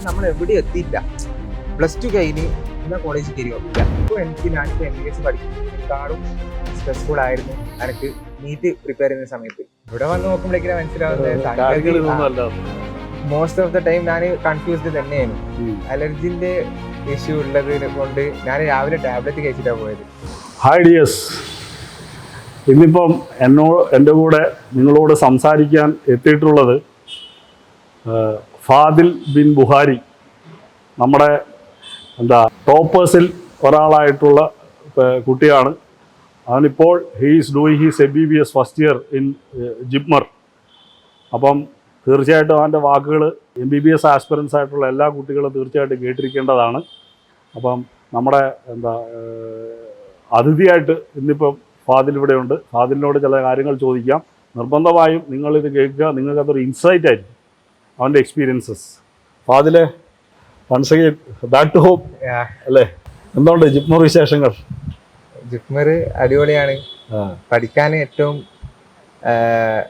നമ്മൾ എവിടെ എത്തിയില്ല. +2 കഴിഞ്ഞ് പിന്നെ കോളേജിൽ കയറി നോക്കില്ല. ഇപ്പോൾ ഞാനിപ്പോൾ MBBS പഠിക്കുന്നതിനേക്കാളും സ്ട്രെസ്ഫുൾ ആയിരുന്നു എനിക്ക് നീറ്റ് പ്രിപ്പയർ ചെയ്യുന്ന സമയത്ത്. ഇവിടെ വന്ന് നോക്കുമ്പോഴേക്കും മനസ്സിലാവുന്നത് മോസ്റ്റ് ഓഫ് ദ ടൈം ഞാൻ കൺഫ്യൂസ്ഡ് തന്നെയാണ്. അലർജിന്റെ ഇഷ്യൂ ഉള്ളത് കൊണ്ട് ഞാൻ രാവിലെ ടാബ്ലറ്റ് കഴിച്ചിട്ടാണ് പോയത്. ഹായ് ഡിയേഴ്സ്, ഇന്നിപ്പം എൻ്റെ കൂടെ നിങ്ങളോട് സംസാരിക്കാൻ എത്തിയിട്ടുള്ളത് ഫാദിൽ ബിൻ ബുഹാരി, നമ്മുടെ ടോപ്പേഴ്സിൽ ഒരാളായിട്ടുള്ള കുട്ടിയാണ്. അവനിപ്പോൾ he's doing he's MBBS first year in JIPMER. അപ്പം തീർച്ചയായിട്ടും അവൻ്റെ വാക്കുകൾ MBBS ആസ്പിറൻസ് ആയിട്ടുള്ള എല്ലാ കുട്ടികളും തീർച്ചയായിട്ടും കേട്ടിരിക്കേണ്ടതാണ്. അപ്പം നമ്മുടെ അതിഥിയായിട്ട് ഇന്നിപ്പം ഫാദിൽ ഇവിടെയുണ്ട്. ഫാദിലിനോട് ചില കാര്യങ്ങൾ ചോദിക്കാം. നിർബന്ധമായും നിങ്ങളിത് കേൾക്കുക, നിങ്ങൾക്കതൊരു ഇൻസൈറ്റ് ആയിരിക്കും അവൻ്റെ എക്സ്പീരിയൻസസ്. ഫാദിലെ once again back to home അല്ലേ? എന്തുകൊണ്ട് ജിപ്മർ വിശേഷങ്ങൾ? ജിപ്മർ അടിപൊളിയാണ്, പഠിക്കാൻ ഏറ്റവും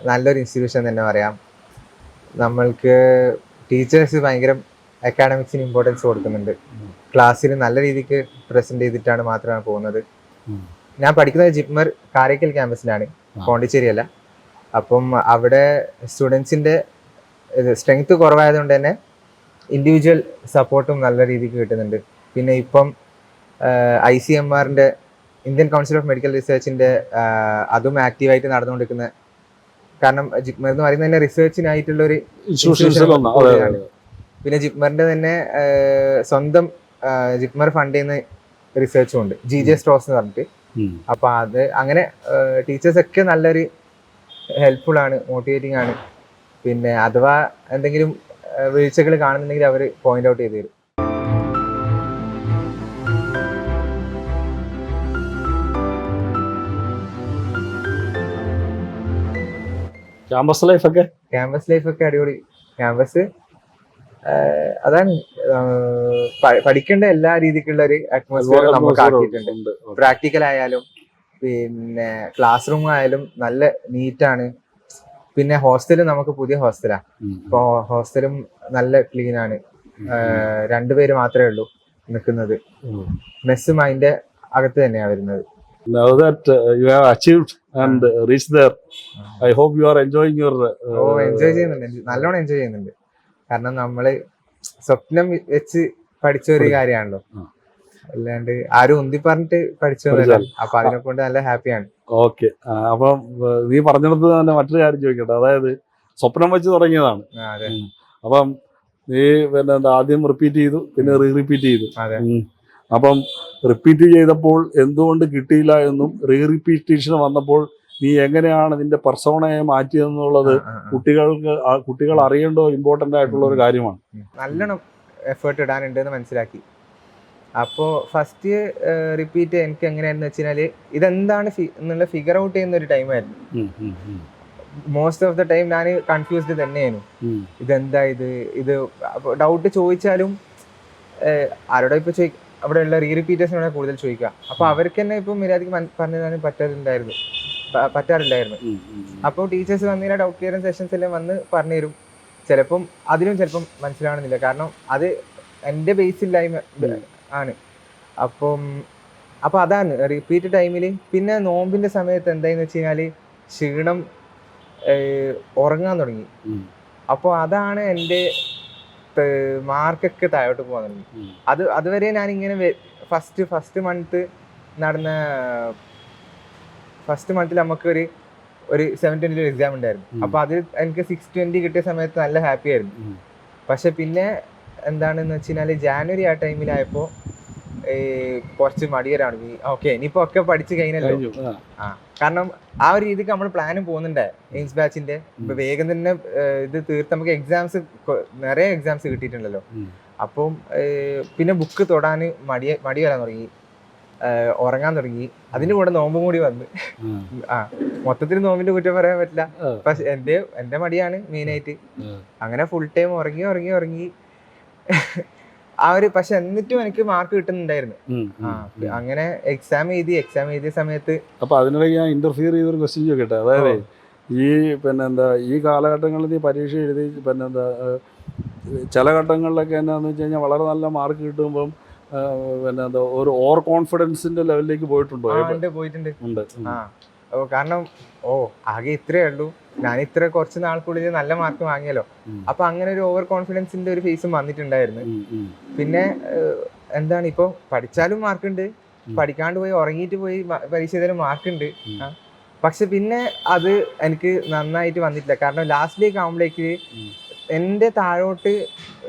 നല്ലൊരു ഇൻസ്റ്റിറ്റ്യൂഷൻ തന്നെ പറയാം. നമ്മൾക്ക് ടീച്ചേഴ്സ് ഭയങ്കര അക്കാഡമിക്സിന് ഇമ്പോർട്ടൻസ് കൊടുക്കുന്നുണ്ട്. ക്ലാസ്സിൽ നല്ല രീതിക്ക് പ്രസന്റ് ചെയ്തിട്ടാണ് മാത്രമാണ് പോകുന്നത്. ഞാൻ പഠിക്കുന്നത് ജിപ്മർ കാരയ്ക്കൽ ക്യാമ്പസിലാണ്, പോണ്ടിച്ചേരി അല്ല. അപ്പം അവിടെ സ്റ്റുഡൻസിൻ്റെ സ്ട്രെങ്ത് കുറവായതുകൊണ്ട് തന്നെ ഇൻഡിവിജ്വൽ സപ്പോർട്ടും നല്ല രീതിക്ക് കിട്ടുന്നുണ്ട്. പിന്നെ ഇപ്പം ICMR Indian Council of Medical റിസർച്ചിൻ്റെ അതും ആക്റ്റീവായിട്ട് നടന്നുകൊണ്ടിരിക്കുന്ന, കാരണം ജിപ്മർ എന്ന് പറയുന്നത് തന്നെ റിസർച്ചിനായിട്ടുള്ളൊരു ഇൻസ്റ്റിറ്റ്യൂഷനാണ്. പിന്നെ ജിപ്മറിൻ്റെ തന്നെ സ്വന്തം ജിപ്മർ ഫണ്ട് ചെയ്യുന്ന റിസർച്ചും ഉണ്ട്, GJ സ്ട്രോസ് എന്ന് പറഞ്ഞിട്ട്. അപ്പോൾ അത് അങ്ങനെ ടീച്ചേഴ്സൊക്കെ നല്ലൊരു ഹെൽപ്ഫുൾ ആണ്, മോട്ടിവേറ്റിംഗ് ആണ്. പിന്നെ അഥവാ എന്തെങ്കിലും വീഴ്ചകൾ കാണുന്നുണ്ടെങ്കിൽ അവർ പോയിന്റ് ഔട്ട് ചെയ്ത് തരും. ക്യാമ്പസ് ലൈഫൊക്കെ അടിപൊളി. ക്യാമ്പസ് അതാണ്, പഠിക്കേണ്ട എല്ലാ രീതിക്കുള്ള ഒരു അറ്റ്മോസ്ഫിയർ നമുക്ക് ആക്കിയിട്ടുണ്ട്. പ്രാക്ടിക്കൽ ആയാലും പിന്നെ ക്ലാസ് റൂം ആയാലും നല്ല നീറ്റാണ്. പിന്നെ ഹോസ്റ്റലും നമുക്ക് പുതിയ ഹോസ്റ്റലാ. ഇപ്പൊ ഹോസ്റ്റലും നല്ല ക്ലീൻ ആണ്. 2 പേര് മാത്രമേ ഉള്ളൂ നിൽക്കുന്നത്. മെസ്സും അതിന്റെ അകത്ത് തന്നെയാണ് വരുന്നത്. Now that you have achieved and reached there, I hope you are enjoying your enjoy ചെയ്യുന്നുണ്ട്, നല്ലോണം എൻജോയ് ചെയ്യുന്നുണ്ട്. കാരണം നമ്മള് സ്വപ്നം വെച്ച് പഠിച്ച ഒരു കാര്യമാണല്ലോ, അല്ലാണ്ട് ആരും ഉന്തി പറഞ്ഞിട്ട് പഠിച്ചതല്ല. അപ്പൊ അതിനെ കൊണ്ട് നല്ല ഹാപ്പിയാണ്. ഓക്കെ, അപ്പം നീ പറഞ്ഞിടത്ത് തന്നെ മറ്റൊരു കാര്യം ചോദിക്കട്ടെ. അതായത് സ്വപ്നം വെച്ച് തുടങ്ങിയതാണ്. അപ്പം നീ പിന്നെ ആദ്യം റിപ്പീറ്റ് ചെയ്തു, പിന്നെ റിപ്പീറ്റ് ചെയ്തു. അപ്പം റിപ്പീറ്റ് ചെയ്തപ്പോൾ എന്തുകൊണ്ട് കിട്ടിയില്ല എന്നും റിപ്പീറ്റേഷൻ വന്നപ്പോൾ നീ എങ്ങനെയാണ് നിന്റെ പെർസോണയെ മാറ്റിയതെന്നുള്ളത് കുട്ടികൾ അറിയേണ്ട ഇമ്പോർട്ടൻ്റ് ആയിട്ടുള്ള ഒരു കാര്യമാണ്. നല്ലോണം എഫേർട്ട് ഇടാനുണ്ട് എന്ന് മനസ്സിലാക്കി. അപ്പോൾ ഫസ്റ്റ് റിപ്പീറ്റ് എനിക്ക് എങ്ങനെയായിരുന്നു വെച്ച് കഴിഞ്ഞാൽ ഇതെന്താണ് എന്നുള്ള ഫിഗർ ഔട്ട് ചെയ്യുന്ന ഒരു ടൈമായിരുന്നു. മോസ്റ്റ് ഓഫ് ദ ടൈം ഞാൻ കൺഫ്യൂസ്ഡ് തന്നെയായിരുന്നു. ഇതെന്താ ഇത് ഡൗട്ട് ചോദിച്ചാലും ആരോടെ ഇപ്പോൾ അവിടെയുള്ള റിപ്പീറ്റേഴ്സിനോട് കൂടുതൽ ചോദിക്കുക. അപ്പോൾ അവർക്ക് തന്നെ ഇപ്പം മര്യാദയ്ക്ക് പറഞ്ഞു തരാൻ പറ്റാറില്ലായിരുന്നു. അപ്പോൾ ടീച്ചേഴ്സ് വന്നില്ല, ഡൗട്ട് ക്ലിയറിംഗ് സെഷൻസ് എല്ലാം വന്ന് പറഞ്ഞു തരും. ചിലപ്പം ചിലപ്പം മനസ്സിലാവണമെന്നില്ല, കാരണം അത് എൻ്റെ ബേസില്ലായ്മ ആണ്. അപ്പോൾ അതാണ് റിപ്പീറ്റ് ടൈമിൽ. പിന്നെ നോമ്പിൻ്റെ സമയത്ത് എന്തായെന്ന് വെച്ച് കഴിഞ്ഞാൽ ക്ഷീണം, ഉറങ്ങാൻ തുടങ്ങി. അപ്പോൾ അതാണ് എൻ്റെ മാർക്കൊക്കെ താഴോട്ട് പോകാൻ തുടങ്ങി. അതുവരെ ഞാനിങ്ങനെ ഫസ്റ്റ് മന്തിൽ നമുക്ക് ഒരു 720 എക്സാം ഉണ്ടായിരുന്നു. അപ്പോൾ അതിൽ എനിക്ക് 620 കിട്ടിയ സമയത്ത് നല്ല ഹാപ്പി ആയിരുന്നു. പക്ഷെ പിന്നെ എന്താണെന്ന് വെച്ച് കഴിഞ്ഞാൽ ജാനുവരി ആ ടൈമിലായപ്പോൾ കുറച്ച് മടിയരാണ്. ഓക്കെ, ഇനിയിപ്പോൾ ഒക്കെ പഠിച്ചു കഴിഞ്ഞല്ലോ. കാരണം ആ ഒരു രീതിക്ക് നമ്മൾ പ്ലാനും പോകുന്നുണ്ട് എയിംസ് ബാച്ചിന്റെ. ഇപ്പൊ വേഗം തന്നെ ഇത് തീർത്ത് നമുക്ക് നിറയെ എക്സാംസ് കിട്ടിയിട്ടുണ്ടല്ലോ. അപ്പം പിന്നെ ബുക്ക് തൊടാൻ മടി വരാൻ തുടങ്ങി, ഉറങ്ങാൻ തുടങ്ങി. അതിന്റെ കൂടെ നോമ്പും കൂടി വന്ന്. മൊത്തത്തിൽ നോമ്പിന്റെ കുറ്റം പറയാൻ പറ്റില്ല, പക്ഷെ എന്റെ മടിയാണ് മെയിനായിട്ട്. അങ്ങനെ ഫുൾ ടൈം ഉറങ്ങി പക്ഷെ എന്നിട്ടും എനിക്ക് മാർക്ക് കിട്ടുന്നുണ്ടായിരുന്നു. അങ്ങനെ എക്സാം എഴുതിയ സമയത്ത് അപ്പൊ അതിനിടയ്ക്ക് ഞാൻ ഇന്റർഫിയർ ചെയ്തൊരു ക്വസ്റ്റ്യൻ ചോദിക്കട്ടെ. അതായത് ഈ കാലഘട്ടങ്ങളിൽ നീ പരീക്ഷ എഴുതി ചില ഘട്ടങ്ങളിലൊക്കെ എന്നാന്ന് വെച്ച് കഴിഞ്ഞാൽ വളരെ നല്ല മാർക്ക് കിട്ടുമ്പം പിന്നെ എന്താ ഒരു ഓവർ കോൺഫിഡൻസിന്റെ ലെവലിലേക്ക് പോയിട്ടുണ്ടോ? പോയിട്ടുണ്ട്. ഉണ്ട്. കാരണം ആകെ ഇത്രേ ഉള്ളൂ, ഞാൻ ഇത്ര കുറച്ച് നാൾക്കുള്ളിൽ നല്ല മാർക്ക് വാങ്ങിയല്ലോ, അപ്പൊ അങ്ങനെ ഒരു ഓവർ കോൺഫിഡൻസിന്റെ ഒരു ഫേസും വന്നിട്ടുണ്ടായിരുന്നു. പിന്നെ എന്താണ്, ഇപ്പൊ പഠിച്ചാലും മാർക്കുണ്ട്, പഠിക്കാണ്ട് പോയി ഉറങ്ങിയിട്ട് പോയി പരീക്ഷ ചെയ്താലും മാർക്കുണ്ട്. പക്ഷെ പിന്നെ അത് എനിക്ക് നന്നായിട്ട് വന്നിട്ടില്ല. കാരണം ലാസ്റ്റിലേക്ക് ആകുമ്പോഴേക്ക് എന്റെ താഴോട്ട്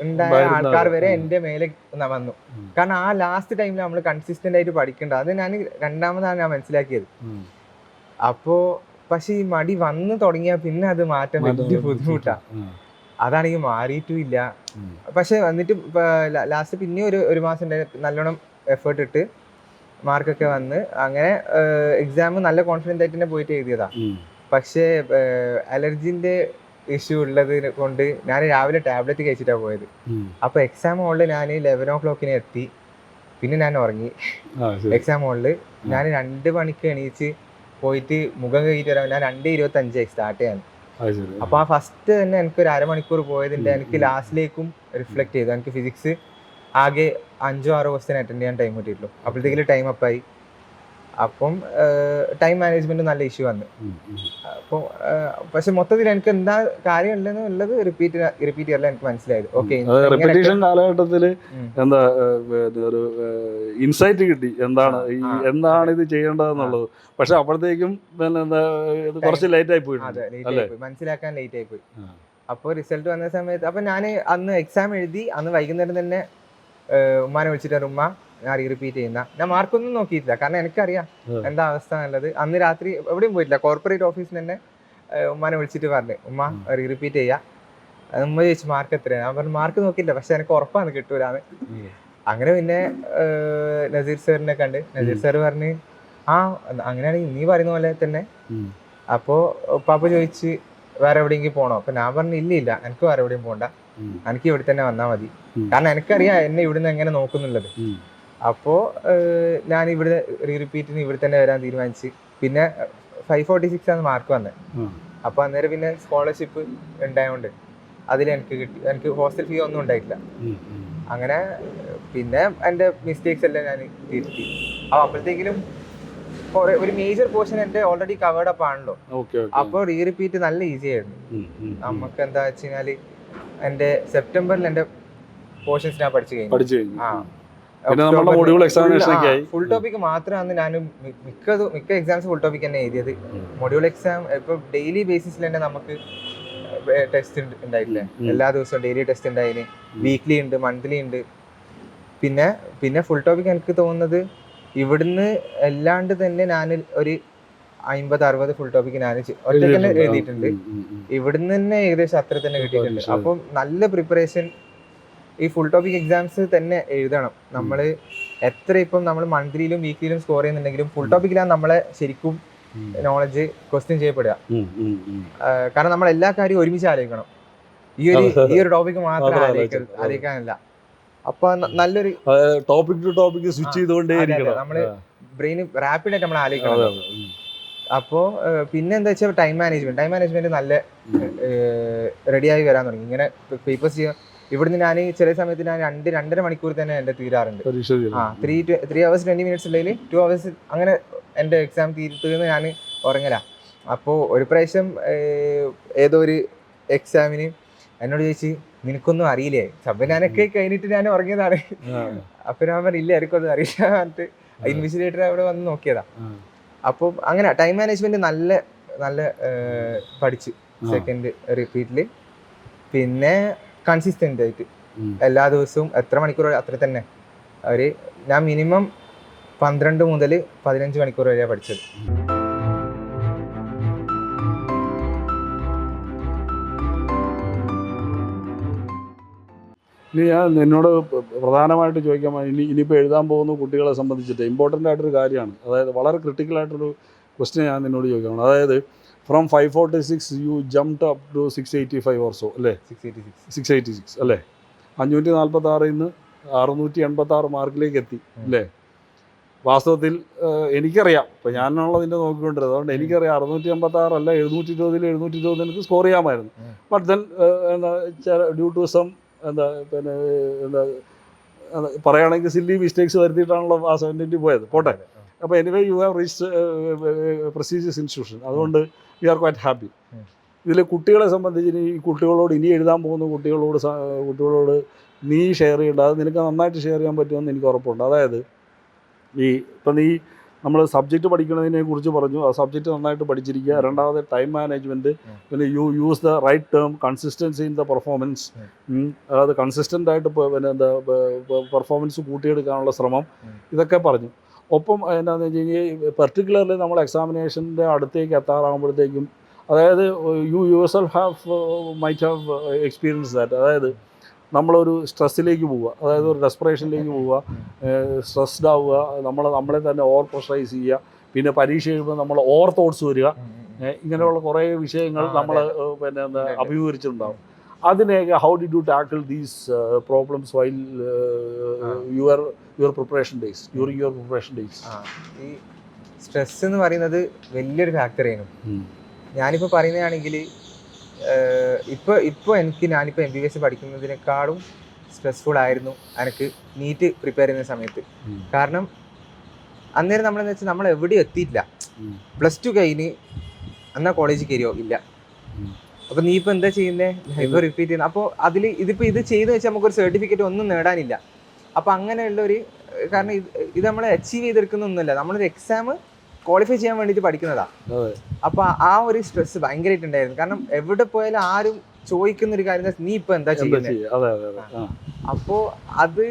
ഉണ്ടായ ആൾക്കാർ വരെ എന്റെ മേലെ വന്നു. കാരണം ആ ലാസ്റ്റ് ടൈമിൽ നമ്മൾ കൺസിസ്റ്റന്റ് ആയിട്ട് പഠിക്കേണ്ടത്, അത് ഞാൻ രണ്ടാമതാണ് ഞാൻ മനസ്സിലാക്കിയത്. അപ്പോ പക്ഷെ ഈ മടി വന്ന് തുടങ്ങിയാൽ പിന്നെ അത് മാറ്റാൻ വലിയ ബുദ്ധിമുട്ടാ. അതാണെങ്കിൽ മാറിയിട്ടും ഇല്ല. പക്ഷെ വന്നിട്ട് ലാസ്റ്റ് പിന്നെ ഒരു മാസം നല്ലോണം എഫേർട്ട് ഇട്ട് മാർക്കൊക്കെ വന്ന് അങ്ങനെ എക്സാം നല്ല കോൺഫിഡൻ്റ് ആയിട്ട് തന്നെ പോയിട്ട് എഴുതിയതാ. പക്ഷേ അലർജിന്റെ ഇഷ്യൂ ഉള്ളത് കൊണ്ട് ഞാൻ രാവിലെ ടാബ്ലറ്റ് കഴിച്ചിട്ടാണ് പോയത്. അപ്പൊ എക്സാം ഹോളിൽ ഞാൻ 11 o'clock എത്തി. പിന്നെ ഞാൻ ഉറങ്ങി. എക്സാം ഹോളിൽ ഞാൻ 2 മണിക്ക് എണീച്ച് പോയിട്ട് മുഖം കഴുകിയിട്ട് വരാൻ ഞാൻ 2:25 സ്റ്റാർട്ട് ചെയ്യാൻ. അപ്പൊ ആ ഫസ്റ്റ് തന്നെ എനിക്ക് ഒരു അരമണിക്കൂർ പോയതിന്റെ എനിക്ക് ലാസ്റ്റിലേക്കും റിഫ്ലക്ട് ചെയ്തു. എനിക്ക് ഫിസിക്സ് ആകെ 5-6 ക്വസ്റ്റ്യൻ അറ്റൻഡ് ചെയ്യാൻ ടൈം കിട്ടിയിട്ടുള്ളൂ. അപ്പോഴത്തേക്കും ടൈം അപ്പായി. അപ്പം ടൈം മാനേജ്മെന്റ് നല്ല ഇഷ്യൂ വന്നു. അപ്പോൾ പക്ഷെ മൊത്തത്തിൽ എനിക്ക് എന്താ കാര്യം ഉള്ളത് റിപ്പീറ്റ് ചെയ്യല്ല എനിക്ക് മനസ്സിലായത്. റിപ്പീറ്റേഷൻ കാലഘട്ടത്തിൽ എന്താ ഒരു ഇൻസൈറ്റ് കിട്ടി എന്താണ് ഇത് ചെയ്യേണ്ടതെന്നുള്ളത്. പക്ഷെ അപ്പോഴത്തേക്കും എന്താ കുറച്ച് ലേറ്റ് ആയി പോയി, മനസ്സിലാക്കാൻ ലേറ്റ് ആയി പോയി. അപ്പോൾ റിസൾട്ട് വന്ന സമയത്ത് അപ്പൊ ഞാൻ അന്ന് എക്സാം എഴുതി, അന്ന് വൈകുന്നേരം തന്നെ ഉമ്മാനെ വിളിച്ചിട്ട് ഉമ്മ ഞാൻ റിപ്പീറ്റ് ചെയ്യുന്ന, ഞാൻ മാർക്കൊന്നും നോക്കിയിട്ടില്ല, കാരണം എനിക്കറിയാം എന്താ അവസ്ഥ എന്നുള്ളത്. അന്ന് രാത്രി എവിടെയും പോയിട്ടില്ല, കോർപ്പറേറ്റ് ഓഫീസിൽ തന്നെ ഉമ്മാനെ വിളിച്ചിട്ട് പറഞ്ഞു ഉമ്മ റിപ്പീറ്റ് ചെയ്യാ. ഉമ്മ ചോദിച്ചു മാർക്ക് എത്രയാണ്, ഞാൻ പറഞ്ഞു മാർക്ക് നോക്കിയില്ല, പക്ഷെ എനിക്ക് ഉറപ്പാണ് കിട്ടൂലാന്ന്. അങ്ങനെ പിന്നെ നസീർ സാറിനെ കണ്ട് നസീർ സാർ പറഞ്ഞ് അങ്ങനെയാണെങ്കിൽ നീ പറയുന്ന പോലെ തന്നെ. അപ്പോ പാപ്പ ചോദിച്ച് വേറെ എവിടെയെങ്കിലും പോണോ? അപ്പൊ ഞാൻ പറഞ്ഞു ഇല്ല, എനിക്ക് വേറെ എവിടെയും പോകണ്ട, എനിക്ക് ഇവിടെ തന്നെ വന്നാൽ മതി, കാരണം എനിക്കറിയാം എന്നെ ഇവിടുന്ന് എങ്ങനെ നോക്കുന്നുള്ളത്. അപ്പോ ഞാൻ ഇവിടെ റിപ്പീറ്റിന് ഇവിടെ തന്നെ വരാൻ തീരുമാനിച്ച്. പിന്നെ 546 ആണ് മാർക്ക് വന്നത്. അപ്പൊ അന്നേരം പിന്നെ സ്കോളർഷിപ്പ് ഉണ്ടായതുകൊണ്ട് അതിൽ എനിക്ക് കിട്ടി. എനിക്ക് ഹോസ്റ്റൽ ഫീ ഒന്നും ഉണ്ടായിട്ടില്ല. അങ്ങനെ പിന്നെ എന്റെ മിസ്റ്റേക്സ് എല്ലാം ഞാൻ തിരുത്തി. അപ്പോഴത്തേക്കിലും ഒരു മേജർ പോർഷൻ എന്റെ ഓൾറെഡി കവേർഡ് അപ്പ് ആണല്ലോ. അപ്പൊ റിപ്പീറ്റ് നല്ല ഈസി ആയിരുന്നു. നമുക്ക് എന്താ വെച്ച് കഴിഞ്ഞാല് എന്റെ സെപ്റ്റംബറിൽ എന്റെ പോർഷൻസ് ഞാൻ പഠിച്ചു കഴിഞ്ഞു. ഫുൾ ടോപ്പിക് മാത്രമാണ് ഞാൻ മിക്ക എക്സാംസ് ഫുൾ ടോപ്പിക് തന്നെ എഴുതിയത്. മൊഡ്യൂൾ എക്സാം ഇപ്പൊ ഡെയിലി ബേസിസിൽ തന്നെ നമുക്ക് ടെസ്റ്റ് ഉണ്ടായിട്ടില്ലേ, എല്ലാ ദിവസവും ഡെയിലി ടെസ്റ്റ് ഉണ്ടായിന്, വീക്ക്ലി ഉണ്ട്, മന്ത്ലി ഉണ്ട്. പിന്നെ ഫുൾ ടോപ്പിക് എനിക്ക് തോന്നുന്നത് ഇവിടുന്ന് അല്ലാണ്ട് തന്നെ ഞാൻ ഒരു 50-60 ഫുൾ ടോപ്പിക് ഞാൻ ഒറ്റയ്ക്ക് തന്നെ എഴുതിയിട്ടുണ്ട്. ഇവിടുന്ന് തന്നെ ഏകദേശം അത്ര തന്നെ കിട്ടിയിട്ടുണ്ട്. അപ്പം നല്ല പ്രിപ്പറേഷൻ ഈ ഫുൾ ടോപ്പിക് എക്സാംസ് തന്നെ എഴുതണം. നമ്മൾ എത്ര ഇപ്പം നമ്മൾ മന്ത്ലിയിലും വീക്കിലും സ്കോർ ചെയ്യുന്നുണ്ടെങ്കിലും ഫുൾ ടോപ്പിക്കിലാണ് നമ്മളെ ശരിക്കും നോളജ് ക്വസ്റ്റ്യൻ ചെയ്യപ്പെടുക. കാരണം നമ്മൾ എല്ലാ കാര്യവും ഒരുമിച്ച് ആലോചിക്കണം, ഈ ഒരു ടോപ്പിക്ക് മാത്രം ആലോചിക്കാനല്ല. അപ്പൊ നല്ലൊരു ടോപ്പിക് ടു ടോപ്പിക് സ്വിച്ച് ചെയ്തുകൊണ്ടേയിരിക്കണം, നമ്മള് ബ്രെയിൻ റാപ്പിഡായിട്ട് നമ്മൾ ആലോചിക്കണം. അപ്പോ പിന്നെ എന്താ വെച്ചാൽ ടൈം മാനേജ്മെന്റ് നല്ല റെഡിയായി വരാൻ തുടങ്ങി. ഇങ്ങനെ പേപ്പേഴ്സ് ചെയ്യാൻ ഇവിടുന്ന് ഞാൻ ചില സമയത്ത് ഞാൻ 2-2.5 മണിക്കൂർ തന്നെ എന്റെ തീരാറുണ്ട്. 3 hours 20 minutes ഉണ്ടെങ്കിൽ 2 hours അങ്ങനെ എന്റെ എക്സാം തീർന്ന് ഞാൻ ഉറങ്ങല. അപ്പോ ഒരു പ്രാവശ്യം ഏതോ ഒരു എക്സാമിന് എന്നോട് ചോദിച്ച് നിനക്കൊന്നും അറിയില്ലേ, ഞാനൊക്കെ കഴിഞ്ഞിട്ട് ഞാൻ ഉറങ്ങിയതാണ്. അപ്പൊ ഞാൻ പറഞ്ഞില്ല എനിക്കൊന്നും അറിയില്ല പറഞ്ഞിട്ട് ഇൻവിജിലേറ്റർ അവിടെ വന്ന് നോക്കിയതാ. അപ്പം അങ്ങനെ ടൈം മാനേജ്മെന്റ് നല്ല പഠിച്ചു സെക്കൻഡ് റിപ്പീറ്റില്. പിന്നെ കൺസിസ്റ്റന്റ് ആയിട്ട് എല്ലാ ദിവസവും എത്ര മണിക്കൂർ അത്ര തന്നെ ഞാൻ മിനിമം 12 മുതൽ 15 മണിക്കൂർ വരെയാണ് പഠിച്ചത്. ഇനി ഞാൻ നിന്നോട് പ്രധാനമായിട്ട് ചോദിക്കാൻ ഇനിയിപ്പോൾ എഴുതാൻ പോകുന്ന കുട്ടികളെ സംബന്ധിച്ചിട്ട് ഇമ്പോർട്ടൻ്റ് ആയിട്ടൊരു കാര്യമാണ്, അതായത് വളരെ ക്രിട്ടിക്കലായിട്ടൊരു ക്വസ്റ്റ്യൻ ഞാൻ നിന്നോട് ചോദിക്കണം. അതായത് from 546 you jumped up to 685 or so അല്ലേ? 686 അല്ലേ? 546 നിന്ന് 686 മാർക്കിലേക്ക് എത്തി അല്ലേ? വാസ്തവത്തിൽ എനിക്കറിയാം, ഇപ്പം ഞാനുള്ളതിൻ്റെ നോക്കിക്കൊണ്ടിരുന്നത്, അതുകൊണ്ട് എനിക്കറിയാം 686 അല്ല 720 എനിക്ക് സ്കോർ ചെയ്യാമായിരുന്നു. But then due to some എന്താ പിന്നെ എന്താ പറയുകയാണെങ്കിൽ സില്ലി മിസ്റ്റേക്സ് വരുത്തിയിട്ടാണല്ലോ ആ 70 പോയത്. പോട്ടെ. അപ്പോൾ anyway you have reached prestigious institution. അതുകൊണ്ട് വി ആർ ക്വൈറ്റ് ഹാപ്പി. ഇതിൽ കുട്ടികളെ സംബന്ധിച്ച് ഈ കുട്ടികളോട് ഇനി എഴുതാൻ പോകുന്ന കുട്ടികളോട് നീ ഷെയർ ചെയ്യേണ്ട, അത് നിനക്ക് നന്നായിട്ട് ഷെയർ ചെയ്യാൻ പറ്റുമെന്ന് എനിക്ക് ഉറപ്പുണ്ട്. അതായത് ഇപ്പം നീ നമ്മൾ സബ്ജക്റ്റ് പഠിക്കുന്നതിനെ കുറിച്ച് പറഞ്ഞു, ആ സബ്ജക്റ്റ് നന്നായിട്ട് പഠിച്ചിരിക്കുക. രണ്ടാമത് ടൈം മാനേജ്മെൻറ്റ്, പിന്നെ you use the right term, consistency in the performance. അതായത് കൺസിസ്റ്റൻ്റ് ആയിട്ട് പിന്നെ എന്താ പെർഫോമൻസ് കൂട്ടിയെടുക്കാനുള്ള ശ്രമം, ഇതൊക്കെ പറഞ്ഞു. ഒപ്പം എന്താണെന്ന് വെച്ച് കഴിഞ്ഞാൽ പെർട്ടിക്കുലർലി നമ്മൾ എക്സാമിനേഷൻ്റെ അടുത്തേക്ക് എത്താറാകുമ്പോഴത്തേക്കും, അതായത് you yourself might have experience that. അതായത് നമ്മളൊരു സ്ട്രെസ്സിലേക്ക് പോവുക, അതായത് ഒരു ഡെസ്പറേഷനിലേക്ക് പോവുക, സ്ട്രെസ്ഡ് ആവുക, നമ്മളെ തന്നെ ഓവർ പ്രഷറൈസ് ചെയ്യുക, പിന്നെ പരീക്ഷ എഴുതുമ്പോൾ നമ്മൾ ഓവർ തോട്ട്സ് വരിക, ഇങ്ങനെയുള്ള കുറേ വിഷയങ്ങൾ നമ്മൾ പിന്നെ എന്താ അഭിമുഖീകരിച്ചിട്ടുണ്ടാകും. അതിനെയൊക്കെ how did you tackle these problems while your preparation days, during your preparation days? ഈ സ്ട്രെസ് എന്ന് പറയുന്നത് വലിയൊരു ഫാക്ടറായിരുന്നു. ഞാനിപ്പോൾ പറയുന്നതാണെങ്കിൽ ഇപ്പോൾ ഞാനിപ്പോൾ MBBS പഠിക്കുന്നതിനേക്കാളും സ്ട്രെസ്ഫുൾ ആയിരുന്നു എനിക്ക് നീറ്റ് പ്രിപ്പയർ ചെയ്യുന്ന സമയത്ത്. കാരണം അന്നേരം നമ്മളെന്ന് വെച്ചാൽ നമ്മൾ എവിടെയും എത്തിയിട്ടില്ല. +2 കഴിഞ്ഞ് എന്നാൽ കോളേജിൽ കയറിയോ ഇല്ല. അപ്പോൾ നീ ഇപ്പോൾ എന്താ ചെയ്യുന്നത്? ഇപ്പോൾ റിപ്പീറ്റ് ചെയ്യുന്നത്. അപ്പോൾ ഇതിപ്പോൾ ഇത് ചെയ്തെന്ന് വെച്ചാൽ നമുക്കൊരു സർട്ടിഫിക്കറ്റ് ഒന്നും നേടാനില്ല. അപ്പോൾ അങ്ങനെയുള്ളൊരു, കാരണം ഇത് നമ്മൾ അച്ചീവ് ചെയ്തെടുക്കുന്നൊന്നുമല്ല, നമ്മളൊരു എക്സാം ക്വാളിഫൈ ചെയ്യാൻ വേണ്ടിയിട്ട് പഠിക്കുന്നതാണ്. അപ്പോൾ ആ ഒരു സ്ട്രെസ് ഭയങ്കരമായിട്ടുണ്ടായിരുന്നു. കാരണം എവിടെ പോയാലും ആരും ചോദിക്കുന്ന ഒരു കാര്യം, നീ ഇപ്പൊ എന്താ ചെയ്യുന്നത്? അപ്പോൾ അത്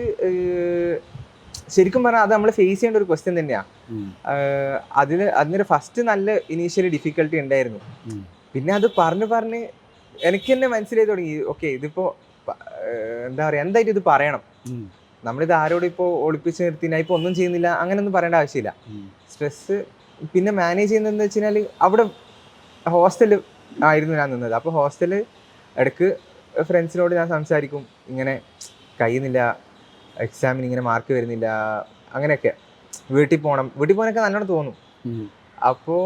ശരിക്കും പറഞ്ഞാൽ അത് നമ്മൾ ഫേസ് ചെയ്യേണ്ട ഒരു ക്വസ്റ്റ്യൻ തന്നെയാണ്. അതിന് ഫസ്റ്റ് നല്ല ഇനീഷ്യലി ഡിഫിക്കൽട്ടി ഉണ്ടായിരുന്നു. പിന്നെ അത് പറഞ്ഞ് എനിക്ക് തന്നെ മനസ്സിലായി തുടങ്ങി, ഓക്കെ ഇതിപ്പോ എന്താ പറയാ, എന്തായിട്ട് ഇത് പറയണം, നമ്മളിത് ആരോടും ഇപ്പോൾ ഒളിപ്പിച്ച് നിർത്തി ഞാൻ ഇപ്പോൾ ഒന്നും ചെയ്യുന്നില്ല അങ്ങനെയൊന്നും പറയേണ്ട ആവശ്യമില്ല. സ്ട്രെസ് പിന്നെ മാനേജ് ചെയ്യുന്നതെന്ന് വെച്ച് കഴിഞ്ഞാൽ, അവിടെ ഹോസ്റ്റലിൽ ആയിരുന്നു ഞാൻ നിന്നത്. അപ്പോൾ ഹോസ്റ്റലിൽ ഇടയ്ക്ക് ഫ്രണ്ട്സിനോട് ഞാൻ സംസാരിക്കും, ഇങ്ങനെ കഴിയുന്നില്ല, എക്സാമിന് ഇങ്ങനെ മാർക്ക് വരുന്നില്ല, അങ്ങനെയൊക്കെ. വീട്ടിൽ പോകാനൊക്കെ നല്ലോണം തോന്നും. അപ്പോൾ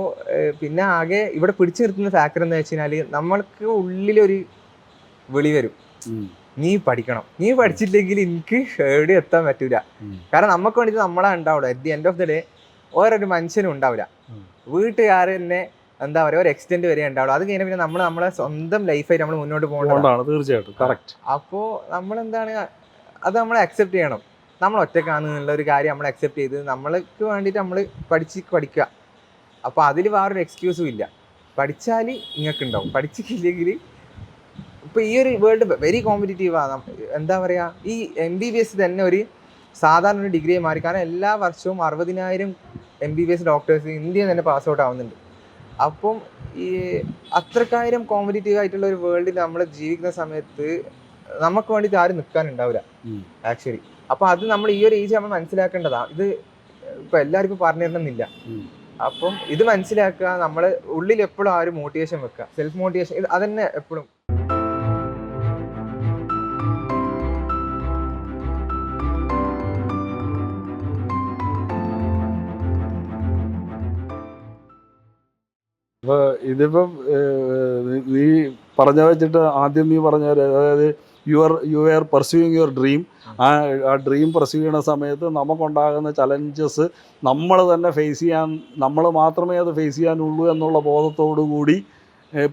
പിന്നെ ആകെ ഇവിടെ പിടിച്ചു നിർത്തുന്ന ഫാക്ടർ എന്താ വെച്ച് കഴിഞ്ഞാൽ, നമ്മൾക്ക് ഉള്ളിലൊരു വിളി വരും, നീ പഠിക്കണം, നീ പഠിച്ചില്ലെങ്കിൽ എനിക്ക് എവിടെ എത്താൻ പറ്റൂല. കാരണം നമുക്ക് വേണ്ടിയിട്ട് നമ്മളാ ഉണ്ടാവുള്ളൂ. At the end of the day ഓരോരു മനുഷ്യനും ഉണ്ടാവില്ല. വീട്ടുകാർ തന്നെ എന്താ പറയുക, ഒരു എക്സ്റ്റെൻഡ് വരെ ഉണ്ടാവുള്ളൂ. അത് കഴിഞ്ഞാൽ പിന്നെ നമ്മളെ സ്വന്തം ലൈഫായിട്ട് നമ്മൾ മുന്നോട്ട് പോകേണ്ടതാണ്. തീർച്ചയായിട്ടും കറക്റ്റ്. അപ്പോൾ നമ്മളെന്താണ്, അത് നമ്മൾ അക്സെപ്റ്റ് ചെയ്യണം. നമ്മൾ ഒറ്റക്കാണെന്നുള്ള ഒരു കാര്യം നമ്മൾ അക്സെപ്റ്റ് ചെയ്ത് നമ്മൾക്ക് വേണ്ടിയിട്ട് നമ്മൾ പഠിക്കുക. അപ്പോൾ അതിൽ വേറൊരു എക്സ്ക്യൂസും ഇല്ല. പഠിച്ചാൽ ഇങ്ങക്ക് ഉണ്ടാവും, പഠിച്ചിട്ടില്ലെങ്കിൽ ഇപ്പോൾ ഈ ഒരു വേൾഡ് വെരി കോമ്പറ്റീറ്റീവാണ്. എന്താ പറയുക, ഈ MBBS തന്നെ ഒരു സാധാരണ ഒരു ഡിഗ്രിയെ മാറി. കാരണം എല്ലാ വർഷവും 60,000 MBBS ഡോക്ടേഴ്സ് ഇന്ത്യയിൽ തന്നെ പാസ് ഔട്ട് ആവുന്നുണ്ട്. അപ്പം ഈ അത്രക്കായിരം കോമ്പറ്റീറ്റീവ് ആയിട്ടുള്ള ഒരു വേൾഡിൽ നമ്മൾ ജീവിക്കുന്ന സമയത്ത് നമുക്ക് വേണ്ടിയിട്ട് ആരും നിൽക്കാനുണ്ടാവില്ല ആക്ച്വലി. അപ്പോൾ അത് നമ്മൾ ഈ ഒരു ഏജ് നമ്മൾ മനസ്സിലാക്കേണ്ടതാണ്. ഇത് ഇപ്പം എല്ലാവർക്കും പറഞ്ഞു തരണമെന്നില്ല. അപ്പം ഇത് മനസ്സിലാക്കുക, നമ്മൾ ഉള്ളിൽ എപ്പോഴും ആ ഒരു മോട്ടിവേഷൻ വെക്കുക, സെൽഫ് മോട്ടിവേഷൻ, ഇത് അതന്നെ എപ്പോഴും. അപ്പോൾ ഇതിപ്പം നീ പറഞ്ഞ വെച്ചിട്ട് ആദ്യം നീ പറഞ്ഞ, അതായത് you are pursuing your dream. ആ ഡ്രീം പെർസ്യൂ ചെയ്യുന്ന സമയത്ത് നമുക്കുണ്ടാകുന്ന ചലഞ്ചസ് നമ്മൾ തന്നെ നമ്മൾ മാത്രമേ അത് ഫേസ് ചെയ്യാനുള്ളൂ എന്നുള്ള ബോധത്തോടു കൂടി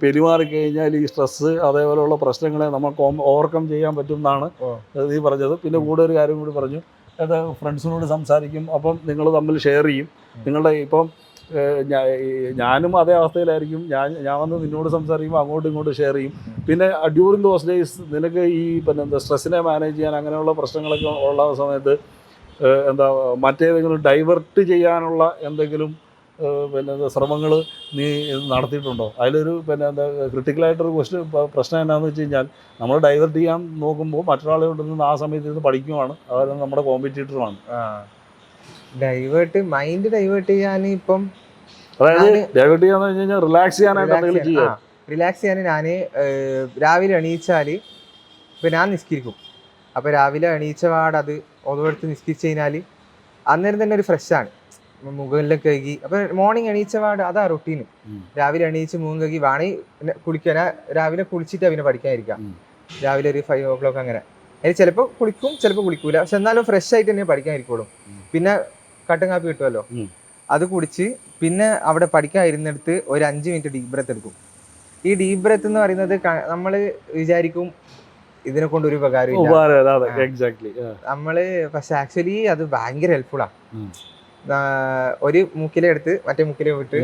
പെരുമാറിക്കഴിഞ്ഞാൽ ഈ സ്ട്രെസ്സ് അതേപോലെയുള്ള പ്രശ്നങ്ങളെ നമുക്ക് ഓവർകം ചെയ്യാൻ പറ്റും എന്നാണ് നീ പറഞ്ഞത്. പിന്നെ കൂടെ ഒരു കാര്യം കൂടി പറഞ്ഞു, അത് ഫ്രണ്ട്സിനോട് സംസാരിക്കും, അപ്പം നിങ്ങൾ തമ്മിൽ ഷെയർ ചെയ്യും. നിങ്ങളുടെ ഇപ്പം ഞാനും അതേ അവസ്ഥയിലായിരിക്കും. ഞാൻ വന്ന് നിന്നോട് സംസാരിക്കുമ്പോൾ അങ്ങോട്ടും ഇങ്ങോട്ടും ഷെയർ ചെയ്യും. പിന്നെ ഡ്യൂറിങ് ദോസ് ഡേയ്സ് നിനക്ക് ഈ പിന്നെ എന്താ സ്ട്രെസ്സിനെ മാനേജ് ചെയ്യാൻ അങ്ങനെയുള്ള പ്രശ്നങ്ങളൊക്കെ ഉള്ള സമയത്ത് എന്താ മറ്റേതെങ്കിലും ഡൈവേർട്ട് ചെയ്യാനുള്ള എന്തെങ്കിലും പിന്നെ എന്താ ശ്രമങ്ങൾ നീ നടത്തിയിട്ടുണ്ടോ? അതിലൊരു പിന്നെ എന്താ ക്രിട്ടിക്കലായിട്ടൊരു പ്രശ്നം എന്നാന്ന് വെച്ച് കഴിഞ്ഞാൽ, നമ്മൾ ഡൈവേർട്ട് ചെയ്യാൻ നോക്കുമ്പോൾ മറ്റൊരാളോട് നിന്ന് ആ സമയത്ത് നിന്ന് പഠിക്കുവാണ്, അതായത് നമ്മുടെ കോമ്പറ്റീറ്ററുമാണ്. മൈൻഡ് ഡൈവേർട്ട് ചെയ്യാൻ ഇപ്പം, അതായത് ഡൈവേർട്ട് ചെയ്യാന്ന് വെച്ച് കഴിഞ്ഞാൽ റിലാക്സ് ചെയ്യാനായിട്ട് റിലാക്സ് ചെയ്യാൻ ഞാൻ രാവിലെ എണീച്ചാൽ ഇപ്പം ഞാൻ നിസ്കരിക്കും. അപ്പോൾ രാവിലെ എണീച്ച പാട് അത് ഓരോരുത്തർ നിസ്കരിച്ച് കഴിഞ്ഞാൽ അന്നേരം തന്നെ ഒരു ഫ്രഷാണ്, മുഖമെല്ലാം കഴുകി. അപ്പോൾ മോർണിംഗ് എണീച്ച പാട് അതാ റൊട്ടീന്. രാവിലെ എണീച്ച് മുഖം കഴുകി വേണമെങ്കിൽ കുളിക്കാൻ, രാവിലെ കുളിച്ചിട്ടാണ് പിന്നെ പഠിക്കാനിരിക്കാം. രാവിലെ ഒരു 5 o'clock അങ്ങനെ. അതിൽ ചിലപ്പോൾ കുളിക്കും ചിലപ്പോൾ കുളിക്കൂല, പക്ഷെ എന്നാലും ഫ്രഷ് ആയിട്ട് തന്നെ പഠിക്കാൻ ഇരിക്കുള്ളൂ. പിന്നെ കട്ടൻ കാപ്പി കിട്ടുമല്ലോ, അത് കുടിച്ച് പിന്നെ അവിടെ പഠിക്കാൻ ഇരുന്നെടുത്ത് ഒരു 5 മിനിറ്റ് ഡീപ് ബ്രെത്ത് എടുക്കും. ഈ ഡീപ് ബ്രെത്ത് എന്ന് പറയുന്നത് നമ്മൾ വിചാരിക്കും ഇതിനെ കൊണ്ട് ഒരു ഉപകാരമില്ല നമ്മള്, പക്ഷെ ആക്ച്വലി അത് ഭയങ്കര ഹെൽപ്ഫുള്ളാ. ഒരു മൂക്കിലെ എടുത്ത് മറ്റേ മൂക്കിലെ വിട്ട്,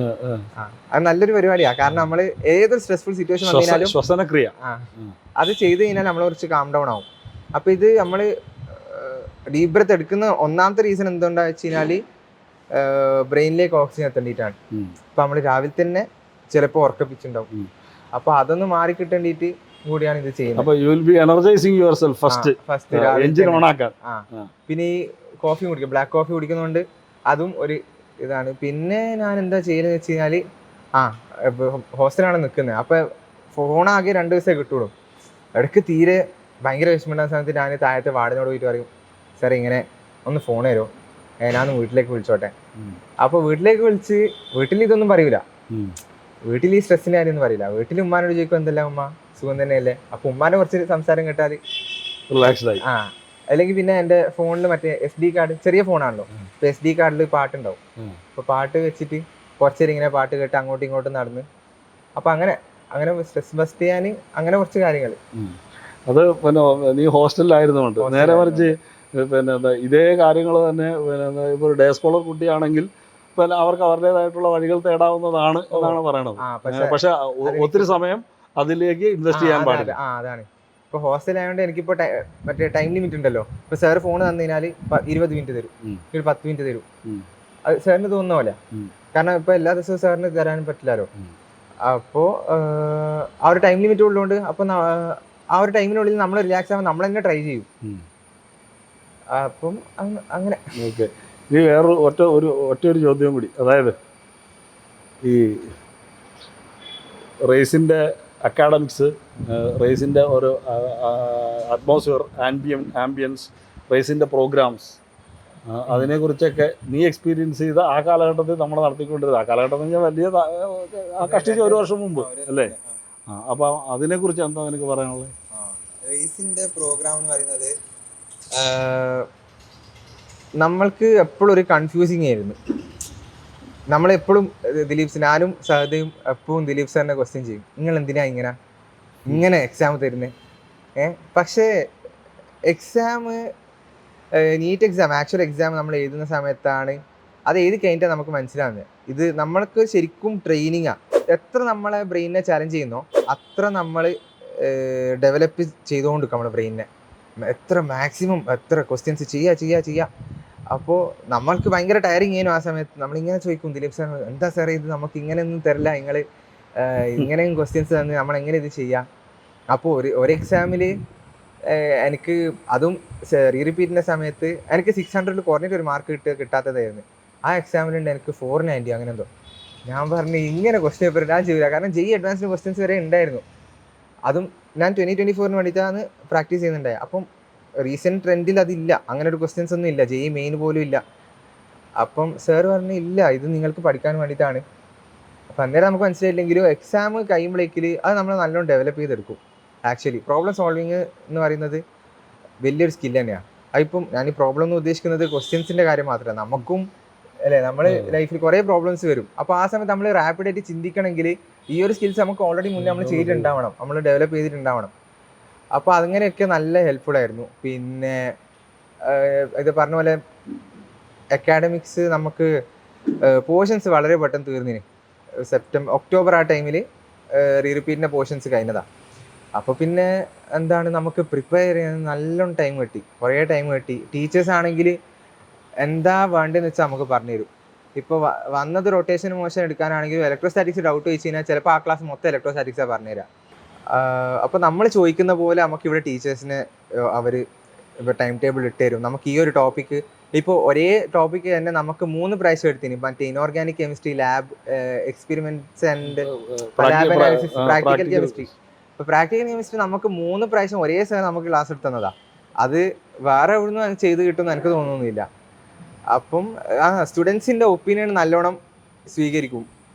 അത് നല്ലൊരു പരിപാടിയാ. കാരണം നമ്മള് ഏതൊരു സ്ട്രെസ്ഫുൾ സിറ്റുവേഷൻ വന്നാലും ശ്വസനക്രിയ അത് ചെയ്ത് കഴിഞ്ഞാൽ നമ്മളെ കുറച്ച് കാം ഡൗൺ ആവും. അപ്പൊ ഇത് നമ്മള് ഡീപ് ബ്രെത്ത് എടുക്കുന്ന ഒന്നാമത്തെ റീസൺ എന്തുകൊണ്ടാ വെച്ച് കഴിഞ്ഞാല് ബ്രെയിനിലേക്ക് ഓക്സിജൻ എത്തേണ്ടിയിട്ടാണ്. അപ്പൊ നമ്മള് രാവിലെ തന്നെ ചിലപ്പോൾ ഉറക്കപ്പിച്ചുണ്ടാവും. അപ്പൊ അതൊന്ന് മാറി കിട്ടേണ്ടിട്ട് കൂടിയാണ് ഇത് ചെയ്യുന്നത്. പിന്നെ ഈ കോഫി കുടിക്കും, ബ്ലാക്ക് കോഫി കുടിക്കുന്നതുകൊണ്ട് അതും ഒരു ഇതാണ്. പിന്നെ ഞാൻ എന്താ ചെയ്യുന്നത് വെച്ച് കഴിഞ്ഞാല് ഹോസ്റ്റലാണ് നിൽക്കുന്നത്. അപ്പൊ ഫോണാകെ 2 ദിവസമേ കിട്ടുള്ളൂ. ഇടയ്ക്ക് തീരെ ഭയങ്കര വിഷമമുണ്ടാകുന്ന സമയത്ത് ഞാൻ താഴത്തെ വാർഡിനോട് പോയിട്ട് പറയും, സാർ ഇങ്ങനെ ഒന്ന് ഫോൺ തരുമോ, ഞാനൊന്ന് വീട്ടിലേക്ക് വിളിച്ചോട്ടെ. അപ്പൊ വീട്ടിലേക്ക് വിളിച്ച്, വീട്ടിൽ ഇതൊന്നും പറയൂല, വീട്ടിൽ ഈ സ്ട്രെസ്സിന്റെ കാര്യം ഒന്നും പറയില്ല. വീട്ടിൽ ഉമ്മാനോട് ചോദിക്കും എന്തെല്ലാം ഉമ്മ സുഖം തന്നെയല്ലേ. അപ്പൊ ഉമ്മാനെ കുറച്ച് സംസാരം കേട്ടാൽ അല്ലെങ്കിൽ പിന്നെ എൻ്റെ ഫോണിൽ മറ്റേ SD കാർഡ്, ചെറിയ ഫോണാണല്ലോ, ഇപ്പൊ SD കാർഡിൽ പാട്ടുണ്ടാവും. അപ്പൊ പാട്ട് വെച്ചിട്ട് കുറച്ചേരം ഇങ്ങനെ പാട്ട് കേട്ട് അങ്ങോട്ടും ഇങ്ങോട്ടും നടന്ന്, അപ്പൊ അങ്ങനെ സ്ട്രെസ് ബസ്റ്റ് ചെയ്യാൻ അങ്ങനെ കുറച്ച് കാര്യങ്ങൾ. അത് പിന്നെ നീ ഹോസ്റ്റലിലായിരുന്നുകൊണ്ട് നേരെ മറിച്ച് പിന്നെ ഇതേ കാര്യങ്ങൾ തന്നെ പിന്നെ ഇപ്പോൾ ഒരു ഡേ സ്കോളർ കുട്ടിയാണെങ്കിൽ പിന്നെ അവർക്ക് അവരുടേതായിട്ടുള്ള വഴികൾ തേടാവുന്നതാണ് എന്നാണ് പറയണത്. പക്ഷെ ഒത്തിരി സമയം അതിലേക്ക് ഇൻവെസ്റ്റ് ചെയ്യാൻ പാടില്ല. അതാണ് ഇപ്പൊ ഹോസ്റ്റൽ ആയതുകൊണ്ട് എനിക്കിപ്പോ മറ്റേ ടൈം ലിമിറ്റ് ഉണ്ടല്ലോ. ഇപ്പൊ സാർ ഫോൺ തന്നു കഴിഞ്ഞാൽ 20 മിനിറ്റ് തരും, 10 മിനിറ്റ് തരും. അത് സാറിന് തോന്നുന്ന പോലെ, കാരണം ഇപ്പൊ എല്ലാ ദിവസവും സാറിന് തരാനും പറ്റില്ലല്ലോ. അപ്പോ ആ ഒരു ടൈം ലിമിറ്റ് ഉള്ളതുകൊണ്ട് അപ്പൊ ആ ഒരു ടൈമിനുള്ളിൽ നമ്മൾ റിലാക്സ് ആവാൻ നമ്മൾ തന്നെ ട്രൈ ചെയ്യും. അപ്പം അങ്ങനെ. ഓക്കെ, ഇനി വേറൊരു ഒറ്റ ഒരു ചോദ്യം കൂടി. അതായത് ഈ റേസിൻ്റെ അക്കാഡമിക്സ്, റേസിൻ്റെ ഓരോ അറ്റ്മോസ്ഫിയർ, ആംബിയൻസ്, റേസിൻ്റെ പ്രോഗ്രാംസ്, അതിനെക്കുറിച്ചൊക്കെ നീ എക്സ്പീരിയൻസ് ചെയ്ത ആ കാലഘട്ടത്തിൽ നമ്മൾ നടത്തിക്കൊണ്ടിരുന്നത്, ആ കാലഘട്ടം എന്ന് പറഞ്ഞാൽ വലിയ കഷ്ടിച്ച് 1 വർഷം മുമ്പ് അല്ലേ? അപ്പോൾ അതിനെക്കുറിച്ച് എന്താ എനിക്ക് പറയാനുള്ളത്? റേസിൻ്റെ പ്രോഗ്രാം എന്ന് പറയുന്നത് നമ്മൾക്ക് എപ്പോഴും ഒരു കൺഫ്യൂസിങ് ആയിരുന്നു. നമ്മളെപ്പോഴും ഞാനും സഹദയും എപ്പോഴും ദിലീപ് സാറിനെ ക്വസ്റ്റ്യൻ ചെയ്യും, നിങ്ങൾ എന്തിനാ ഇങ്ങനെ എക്സാം തരുന്നത്? പക്ഷേ exam, NEET exam, actual exam നമ്മൾ എഴുതുന്ന സമയത്താണ് അത് എഴുതി കഴിഞ്ഞിട്ട് നമുക്ക് മനസ്സിലാവുന്നത് ഇത് നമ്മൾക്ക് ശരിക്കും ട്രെയിനിങ്ങാണ്. എത്ര നമ്മളെ ബ്രെയിനിനെ ചാലഞ്ച് ചെയ്യുന്നോ അത്ര നമ്മൾ ഡെവലപ്പ് ചെയ്തുകൊണ്ടിരിക്കും നമ്മുടെ ബ്രെയിനിനെ. എത്ര മാക്സിമം എത്ര ക്വസ്റ്റ്യൻസ് ചെയ്യുക. അപ്പോൾ നമ്മൾക്ക് ഭയങ്കര ടയറിങ് ചെയ്യുന്നു ആ സമയത്ത്. നമ്മളിങ്ങനെ ചോദിക്കും, ദിലീപ് സാർ എന്താ സാറേ ഇത് നമുക്ക് ഇങ്ങനെയൊന്നും തരില്ല, നിങ്ങൾ ഇങ്ങനെയും ക്വസ്റ്റ്യൻസ് തന്ന് നമ്മളെങ്ങനെ ഇത് ചെയ്യാം? അപ്പോൾ ഒരു എക്സാമിൽ എനിക്ക് അതും റിപ്പീറ്റിൻ്റെ സമയത്ത് എനിക്ക് 600 കുറഞ്ഞിട്ട് ഒരു മാർക്ക് കിട്ടാത്തതായിരുന്നു. ആ എക്സാമിലുണ്ട് എനിക്ക് 490 അങ്ങനെ എന്തോ. ഞാൻ പറഞ്ഞു ഇങ്ങനെ ക്വസ്റ്റ്യൻ പേപ്പർ ഞാൻ ചെയ്യില്ല, കാരണം അഡ്വാൻസിൻ്റെ ക്വസ്റ്റ്യൻസ് വരെ ഉണ്ടായിരുന്നു. അതും ഞാൻ 2024 വേണ്ടിയിട്ടാണ് പ്രാക്ടീസ് ചെയ്യുന്നുണ്ടായത്. അപ്പം റീസെൻറ്റ് ട്രെൻഡിൽ അതില്ല, അങ്ങനെ ഒരു ക്വസ്റ്റ്യൻസ് ഒന്നും ഇല്ല, മെയിൻ പോലും ഇല്ല. അപ്പം സാർ പറഞ്ഞു ഇല്ല, ഇത് നിങ്ങൾക്ക് പഠിക്കാൻ വേണ്ടിയിട്ടാണ്. അപ്പം അന്നേരം നമുക്ക് മനസ്സിലായില്ലെങ്കിലും എക്സാം കഴിയുമ്പോഴേക്കിൽ അത് നമ്മൾ നല്ലോണം ഡെവലപ്പ് ചെയ്തെടുക്കും. ആക്ച്വലി പ്രോബ്ലം സോൾവിങ് എന്ന് പറയുന്നത് വലിയൊരു സ്കിൽ തന്നെയാണ്. അതിപ്പം ഞാൻ ഈ പ്രോബ്ലം എന്ന് ഉദ്ദേശിക്കുന്നത് ക്വസ്റ്റ്യൻസിൻ്റെ കാര്യം മാത്രമല്ല, നമുക്കും അല്ലേ, നമ്മൾ ലൈഫിൽ കുറേ പ്രോബ്ലംസ് വരും. അപ്പോൾ ആ സമയത്ത് നമ്മൾ റാപ്പിഡായിട്ട് ചിന്തിക്കണമെങ്കിൽ ഈ ഒരു സ്കിൽസ് നമുക്ക് ഓൾറെഡി മുന്നേ നമ്മൾ ചെയ്തിട്ടുണ്ടാവണം, നമ്മൾ ഡെവലപ്പ് ചെയ്തിട്ടുണ്ടാവണം. അപ്പോൾ അങ്ങനെയൊക്കെ നല്ല ഹെൽപ്ഫുൾ ആയിരുന്നു. പിന്നെ ഇത് പറഞ്ഞ പോലെ അക്കാഡമിക്സ് നമുക്ക് പോർഷൻസ് വളരെ പെട്ടെന്ന് തീർന്നിന്. ഒക്ടോബർ ആ ടൈമിൽ റിപ്പീറ്റിൻ്റെ പോർഷൻസ് കഴിഞ്ഞതാണ്. അപ്പോൾ പിന്നെ എന്താണ് നമുക്ക് പ്രിപ്പയർ ചെയ്യാൻ നല്ലോണം ടൈം കിട്ടി, കുറേ ടൈം കിട്ടി. ടീച്ചേഴ്സ് ആണെങ്കിൽ എന്താ വേണ്ടതെന്ന് വെച്ചാൽ നമുക്ക് പറഞ്ഞുതരും. ഇപ്പോൾ വന്നത് റൊട്ടേഷൻ മോഷൻ എടുക്കാനാണെങ്കിൽ ഇലക്ട്രോസ്റ്റാറ്റിക്സ് ഡൗട്ട് ചോദിച്ചു കഴിഞ്ഞാൽ ചിലപ്പോൾ ആ ക്ലാസ് മൊത്തം ഇലക്ട്രോസ്റ്റാറ്റിക്സാണ് പറഞ്ഞുതരാം. അപ്പോൾ നമ്മൾ ചോദിക്കുന്ന പോലെ നമുക്ക് ഇവിടെ ടീച്ചേഴ്സിന് അവർ ഇപ്പോൾ ടൈം ടേബിൾ ഇട്ട് തരും. നമുക്ക് ഈ ഒരു ടോപ്പിക്ക് ഇപ്പോൾ ഒരേ ടോപ്പിക്ക് തന്നെ നമുക്ക് 3 പ്രാവശ്യം എടുത്തിന്. മറ്റേ inorganic chemistry, lab experiments and lab analysis, practical chemistry. ഇപ്പോൾ പ്രാക്ടിക്കൽ കെമിസ്ട്രി നമുക്ക് 3 പ്രാവശ്യം ഒരേ സമയം നമുക്ക് ക്ലാസ് എടുത്തതാണ്. അത് വേറെ എവിടുന്ന് ചെയ്ത് കിട്ടുമെന്ന് എനിക്ക് തോന്നുന്നില്ല. അപ്പം സ്റ്റുഡൻസിൻ്റെ ഒപ്പീനിയൻ നല്ലോണം സ്വീകരിക്കും.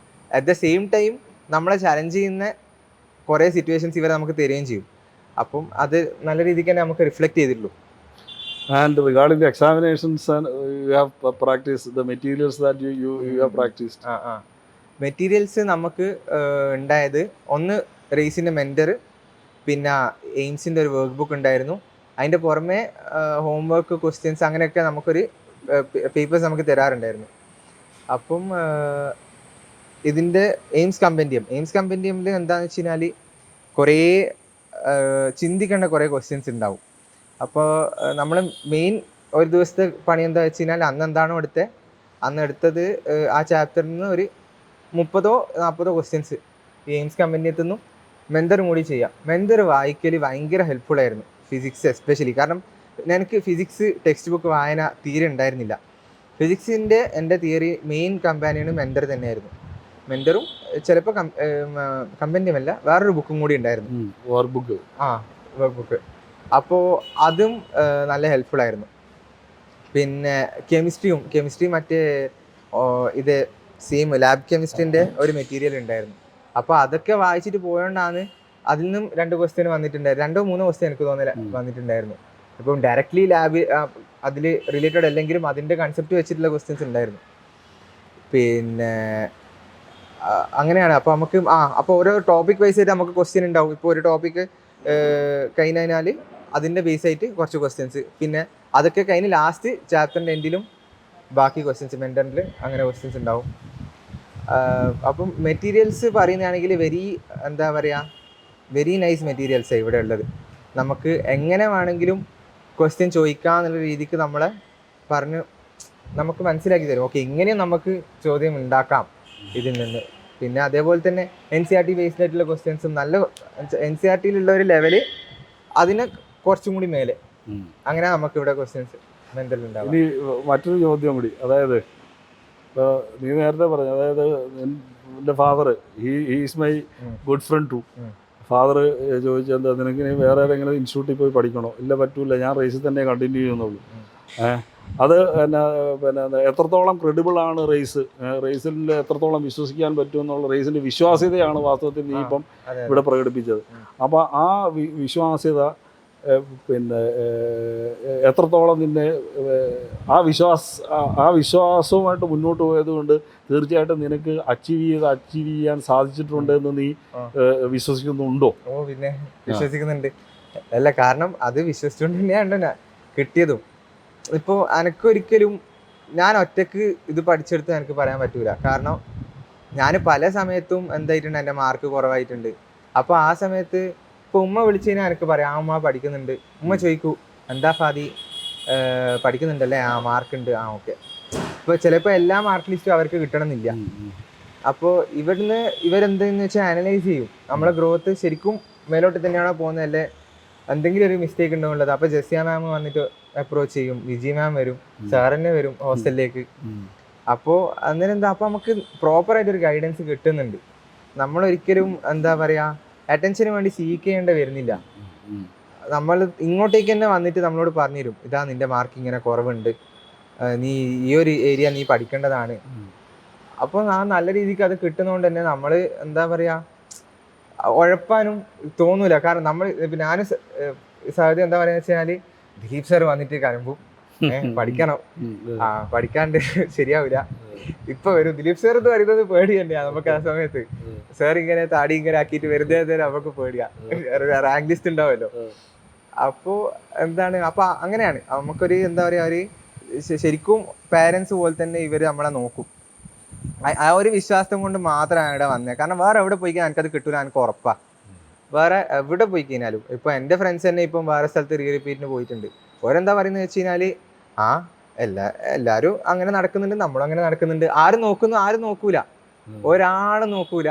അറ്റ് ദ സെയിം ടൈം നമ്മളെ ചലഞ്ച് ചെയ്യുന്ന കുറേ സിറ്റുവേഷൻസ് ഇവരെ നമുക്ക് തരികയും ചെയ്യും. അപ്പം അത് നല്ല രീതിക്ക് തന്നെ നമുക്ക് റിഫ്ലക്ട് ചെയ്തിട്ടുള്ളൂ. And regarding the examinations, and you have practiced the materials that you have practiced. Materials നമുക്ക് ഉണ്ടായത് ഒന്ന് റേസിൻ്റെ മെൻറ്റർ, പിന്നെ എയിംസിൻ്റെ ഒരു വർക്ക് ബുക്ക് ഉണ്ടായിരുന്നു. അതിൻ്റെ പുറമെ ഹോംവർക്ക്, ക്വസ്റ്റ്യൻസ് അങ്ങനെയൊക്കെ നമുക്കൊരു പേപ്പേഴ്സ് നമുക്ക് തരാറുണ്ടായിരുന്നു. അപ്പം ഇതിൻ്റെ എയിംസ് കമ്പൻഡിയമിൽ എന്താണെന്ന് വെച്ച് കഴിഞ്ഞാൽ കുറേ ചിന്തിക്കേണ്ട കുറേ ക്വസ്റ്റ്യൻസ് ഉണ്ടാവും. അപ്പോൾ നമ്മൾ മെയിൻ ഒരു ദിവസത്തെ പണി എന്താ വെച്ച് കഴിഞ്ഞാൽ അന്ന് എടുത്തത് ആ ചാപ്റ്ററിൽ നിന്ന് ഒരു 30-40 ക്വസ്റ്റ്യൻസ് ഈ എയിംസ് കമ്പനിയത്തു നിന്നും മെൻറ്ററും കൂടി ചെയ്യാം. മെൻറ്റർ വായിക്കൽ ഭയങ്കര ഹെൽപ്ഫുൾ ആയിരുന്നു, ഫിസിക്സ് എസ്പെഷ്യലി. കാരണം എനിക്ക് ഫിസിക്സ് ടെക്സ്റ്റ് ബുക്ക് വായന തീരെ ഉണ്ടായിരുന്നില്ല. ഫിസിക്സിൻ്റെ എൻ്റെ തിയറി മെയിൻ കമ്പാനിയന് മെൻറ്റർ തന്നെയായിരുന്നു. മെൻറ്ററും ചിലപ്പോൾ കമ്പനിയുമല്ല, വേറൊരു ബുക്കും കൂടി ഉണ്ടായിരുന്നു, വർക്ക് ബുക്ക്. അപ്പോൾ അതും നല്ല ഹെൽപ്ഫുൾ ആയിരുന്നു. പിന്നെ കെമിസ്ട്രി മറ്റേ ഇത് സെയിം ലാബ് കെമിസ്ട്രീൻ്റെ ഒരു മെറ്റീരിയൽ ഉണ്ടായിരുന്നു. അപ്പോൾ അതൊക്കെ വായിച്ചിട്ട് പോയോണ്ടാണ് അതിൽ നിന്നും 2 ക്വസ്റ്റ്യൻ വന്നിട്ടുണ്ടായിരുന്നു, 2-3 ക്വസ്റ്റ്യൻ എനിക്ക് വന്നിട്ടുണ്ടായിരുന്നു. ഇപ്പം ഡയറക്റ്റ്ലി ലാബ് അതിൽ റിലേറ്റഡ് അല്ലെങ്കിലും അതിൻ്റെ കൺസെപ്റ്റ് വെച്ചിട്ടുള്ള ക്വസ്റ്റ്യൻസ് ഉണ്ടായിരുന്നു. പിന്നെ അങ്ങനെയാണ്. അപ്പോൾ നമുക്ക് അപ്പോൾ ഓരോ ടോപ്പിക് വൈസ് ആയിട്ട് നമുക്ക് ക്വസ്റ്റ്യൻ ഉണ്ടാവും. ഇപ്പോൾ ഒരു ടോപ്പിക്ക് കഴിഞ്ഞാൽ അതിൻ്റെ ബേസ് ആയിട്ട് കുറച്ച് ക്വസ്റ്റ്യൻസ്, പിന്നെ അതൊക്കെ കഴിഞ്ഞ് ലാസ്റ്റ് ചാപ്റ്ററിൻ്റെ എൻഡിലും ബാക്കി ക്വസ്റ്റ്യൻസ് മെൻറ്ററിൽ അങ്ങനെ ക്വസ്റ്റ്യൻസ് ഉണ്ടാവും. അപ്പം മെറ്റീരിയൽസ് പറയുന്നതാണെങ്കിൽ വെരി നൈസ് മെറ്റീരിയൽസാണ് ഇവിടെ ഉള്ളത്. നമുക്ക് എങ്ങനെ വേണമെങ്കിലും ക്വസ്റ്റ്യൻ ചോദിക്കാന്നുള്ള രീതിക്ക് നമ്മളെ നമുക്ക് മനസ്സിലാക്കി തരും. ഓക്കെ, ഇങ്ങനെയും നമുക്ക് ചോദ്യം ഉണ്ടാക്കാം ഇതിൽ നിന്ന്. പിന്നെ അതേപോലെ തന്നെ NCERT ബേസ്ഡ് ആയിട്ടുള്ള ക്വസ്റ്റ്യൻസും നല്ല NCERTയിലുള്ള ഒരു ലെവല് അതിന് കുറച്ചും കൂടി മേലെ, അങ്ങനെ നമുക്ക് ഇവിടെ ക്വസ്റ്റ്യൻസ് മെന്റൽ ഉണ്ടാവും. ഇനി മറ്റൊരു ചോദ്യം കൂടി, അതായത് നീ നേരത്തെ പറഞ്ഞു, അതായത് എൻ്റെ father is my good friend too. Father ചോദിച്ചെന്താ, നിനക്ക് ഇനി വേറെ ഏതെങ്കിലും ഇൻസ്റ്റിറ്റ്യൂട്ടിൽ പോയി പഠിക്കണോ? ഇല്ല, പറ്റൂല, ഞാൻ റേസിൽ തന്നെ കണ്ടിന്യൂ ചെയ്യുന്നുള്ളൂ. അത് പിന്നെ എത്രത്തോളം ക്രെഡിബിൾ ആണ് റേസിൽ എത്രത്തോളം വിശ്വസിക്കാൻ പറ്റും എന്നുള്ള റേസിൻ്റെ വിശ്വാസ്യതയാണ് വാസ്തവത്തിൽ നീ ഇപ്പം ഇവിടെ പ്രകടിപ്പിച്ചത്. അപ്പോൾ ആ വിശ്വാസ്യത പിന്നെ എത്രത്തോളം നിന്നെ ആ വിശ്വാസവുമായിട്ട് മുന്നോട്ട് പോയത് കൊണ്ട് തീർച്ചയായിട്ടും നിനക്ക് അച്ചീവ് ചെയ്യാൻ സാധിച്ചിട്ടുണ്ട് എന്ന് നീ വിശ്വസിക്കുന്നുണ്ടോ? ഓ, പിന്നെ വിശ്വസിക്കുന്നുണ്ട്. അല്ല, കാരണം അത് വിശ്വസിച്ചുകൊണ്ട് തന്നെയാണ് കിട്ടിയതും. ഇപ്പോൾ എനിക്കൊരിക്കലും ഞാൻ ഒറ്റക്ക് ഇത് പഠിച്ചെടുത്ത് എനിക്ക് പറയാൻ പറ്റൂല. കാരണം ഞാൻ പല സമയത്തും എന്തായിട്ടുണ്ട്, എൻ്റെ മാർക്ക് കുറവായിട്ടുണ്ട്. അപ്പോൾ ആ സമയത്ത് ഇപ്പോൾ ഉമ്മ വിളിച്ചു കഴിഞ്ഞാൽ എനിക്ക് പറയാം, ഉമ്മ പഠിക്കുന്നുണ്ട്. ഉമ്മ ചോദിക്കൂ, എന്താ ഫാദി പഠിക്കുന്നുണ്ടല്ലേ? മാർക്കുണ്ട്, ഓക്കെ. ഇപ്പോൾ ചിലപ്പോൾ എല്ലാ മാർക്ക് ലിസ്റ്റും അവർക്ക് കിട്ടണമെന്നില്ല. അപ്പോൾ ഇവരെന്തെന്ന് വെച്ചാൽ അനലൈസ് ചെയ്യും നമ്മളെ ഗ്രോത്ത് ശരിക്കും മേലോട്ട് തന്നെയാണോ പോകുന്നതല്ലേ, എന്തെങ്കിലും ഒരു മിസ്റ്റേക്ക് ഉണ്ടോന്നുള്ളത്. അപ്പോൾ ജെസ്സിയ മാം വന്നിട്ട് അപ്രോച്ച് ചെയ്യും, വിജി മാം വരും, സാർ തന്നെ വരും ഹോസ്റ്റലിലേക്ക്. അപ്പോൾ അപ്പോൾ നമുക്ക് പ്രോപ്പറായിട്ടൊരു ഗൈഡൻസ് കിട്ടുന്നുണ്ട്. നമ്മളൊരിക്കലും അറ്റൻഷന് വേണ്ടി സീക്ക് ചെയ്യേണ്ട വരുന്നില്ല. നമ്മൾ ഇങ്ങോട്ടേക്ക് തന്നെ വന്നിട്ട് നമ്മളോട് പറഞ്ഞു തരും, ഇതാ നിന്റെ മാർക്ക് ഇങ്ങനെ കുറവുണ്ട്, നീ ഈ ഒരു ഏരിയ നീ പഠിക്കേണ്ടതാണ്. അപ്പോൾ നല്ല രീതിക്ക് അത് കിട്ടുന്നതുകൊണ്ട് തന്നെ നമ്മൾ ഉഴപ്പാനും തോന്നൂല. കാരണം ഞാൻ സാധ്യത വെച്ചാൽ ദിലീപ് സാർ വന്നിട്ട് കരമ്പും പഠിക്കണം, പഠിക്കാണ്ട് ശരിയാവില്ല. ഇപ്പൊ വരും ദിലീപ് സാർ എന്ന് പറയുന്നത് പേടി തന്നെയാ നമുക്ക്. ആ സമയത്ത് സാർ ഇങ്ങനെ താടി ഇങ്ങനെ ആക്കിയിട്ട് വെറുതെ നമുക്ക് പേടിയാ, റാങ്ക് ലിസ്റ്റ് ഉണ്ടാവുമല്ലോ. അപ്പോ അപ്പൊ അങ്ങനെയാണ് നമുക്കൊരു ഒരു ശരിക്കും പാരന്റ്സ് പോലെ തന്നെ ഇവര് നമ്മളെ നോക്കും. ആ ഒരു വിശ്വാസം കൊണ്ട് മാത്രമാണ് ഇവിടെ വന്നത്. കാരണം വേറെ എവിടെ പോയി കഴിഞ്ഞാൽ എനിക്കത് കിട്ടൂല, എനിക്ക് ഉറപ്പാ. വേറെ എവിടെ പോയി കഴിഞ്ഞാലും ഇപ്പൊ എൻ്റെ ഫ്രണ്ട്സ് തന്നെ ഇപ്പം വേറെ സ്ഥലത്ത് റിപ്പീറ്റിന് പോയിട്ടുണ്ട്. ഓരെന്താ പറയുന്നത് വെച്ച് കഴിഞ്ഞാല് എല്ലാരും അങ്ങനെ നടക്കുന്നുണ്ട്, നമ്മളും അങ്ങനെ നടക്കുന്നുണ്ട്. ആരും നോക്കൂല, ഒരാളും നോക്കൂല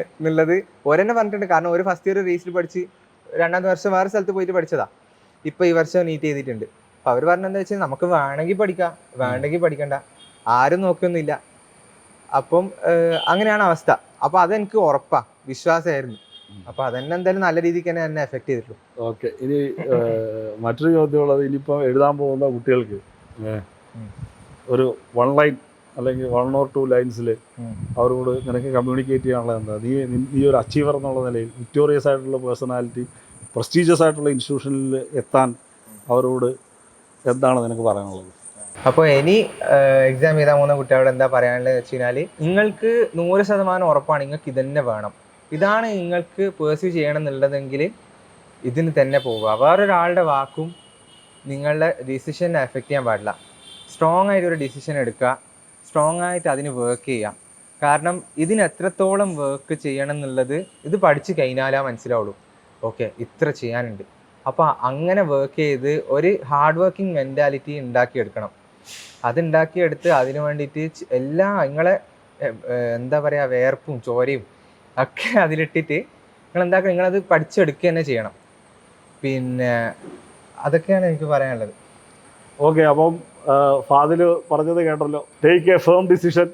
എന്നുള്ളത് ഓരെന്നെ പറഞ്ഞിട്ടുണ്ട്. കാരണം ഒരു ഫസ്റ്റ് ഇയർ റേസിൽ പഠിച്ച് 2ാമത്തെ വർഷം വേറെ സ്ഥലത്ത് പോയിട്ട് പഠിച്ചതാ. ഇപ്പൊ ഈ വർഷം നീറ്റ് ചെയ്തിട്ടുണ്ട്. അപ്പൊ അവർ പറഞ്ഞെന്താ വെച്ചാൽ നമുക്ക് വേണമെങ്കിൽ പഠിക്കാം, വേണ്ടെങ്കിൽ പഠിക്കണ്ട, ആരും നോക്കൊന്നുമില്ല. അപ്പം അങ്ങനെയാണ് അവസ്ഥ. അപ്പൊ അതെനിക്ക് ഉറപ്പാ, വിശ്വാസമായിരുന്നു. അപ്പൊ അതന്നെ എന്തായാലും നല്ല രീതിക്ക് തന്നെ എന്നെ എഫക്ട് ചെയ്തിട്ടുള്ളൂ. ഓക്കെ, ഇനി മറ്റൊരു ചോദ്യമുള്ളത്, ഇനിയിപ്പോൾ എഴുതാൻ പോകുന്ന കുട്ടികൾക്ക് ഒരു 1 ലൈൻ അല്ലെങ്കിൽ 1 or 2 ലൈൻസിൽ അവരോട് നിനക്ക് കമ്മ്യൂണിക്കേറ്റ് ചെയ്യാനുള്ളത് എന്താ? നീ ഒരു അച്ചീവർ എന്നുള്ള നിലയിൽ, വിക്ടോറിയസ് ആയിട്ടുള്ള പേഴ്സണാലിറ്റി, പ്രസ്റ്റീജിയസ് ആയിട്ടുള്ള ഇൻസ്റ്റിറ്റ്യൂഷനിൽ എത്താൻ അവരോട് എന്താണ് നിനക്ക് പറയാനുള്ളത്? അപ്പോൾ ഇനി എക്സാം എഴുതാൻ പോകുന്ന കുട്ടികളോട് എന്താ പറയാനുള്ളത് വെച്ച് കഴിഞ്ഞാൽ, നിങ്ങൾക്ക് 100% ഉറപ്പാണ് നിങ്ങൾക്ക് ഇതന്നെ വേണം, ഇതാണ് നിങ്ങൾക്ക് പേഴ്സ്യൂ ചെയ്യണം എന്നുള്ളതെങ്കിൽ ഇതിന് തന്നെ പോവുക. വേറൊരാളുടെ വാക്കും നിങ്ങളുടെ ഡിസിഷനെ എഫക്റ്റ് ചെയ്യാൻ പാടില്ല. സ്ട്രോങ് ആയിട്ട് ഒരു ഡിസിഷൻ എടുക്കുക, സ്ട്രോങ് ആയിട്ട് അതിന് വർക്ക് ചെയ്യുക. കാരണം ഇതിന് എത്രത്തോളം വർക്ക് ചെയ്യണം എന്നുള്ളത് ഇത് പഠിച്ച് കഴിഞ്ഞാലേ മനസ്സിലാവുള്ളൂ. ഓക്കെ, ഇത്ര ചെയ്യാനുണ്ട്. അപ്പോൾ അങ്ങനെ വർക്ക് ചെയ്ത് ഒരു ഹാർഡ് വർക്കിംഗ് മെൻറ്റാലിറ്റി ഉണ്ടാക്കിയെടുക്കണം. അതുണ്ടാക്കിയെടുത്ത് അതിന് വേണ്ടിയിട്ട് നിങ്ങളെ എന്താ പറയുക, വേർപ്പും ചോരയും ഒക്കെ അതിലിട്ടിട്ട് നിങ്ങളത് പഠിച്ചെടുക്കുക തന്നെ ചെയ്യണം. പിന്നെ അതൊക്കെയാണ് എനിക്ക് പറയാനുള്ളത്. ഓക്കെ, അപ്പം ഫാദിൽ പറഞ്ഞത് കേട്ടല്ലോ. Take A firm decision,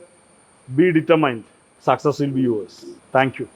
B determined, success will be yours. Thank you.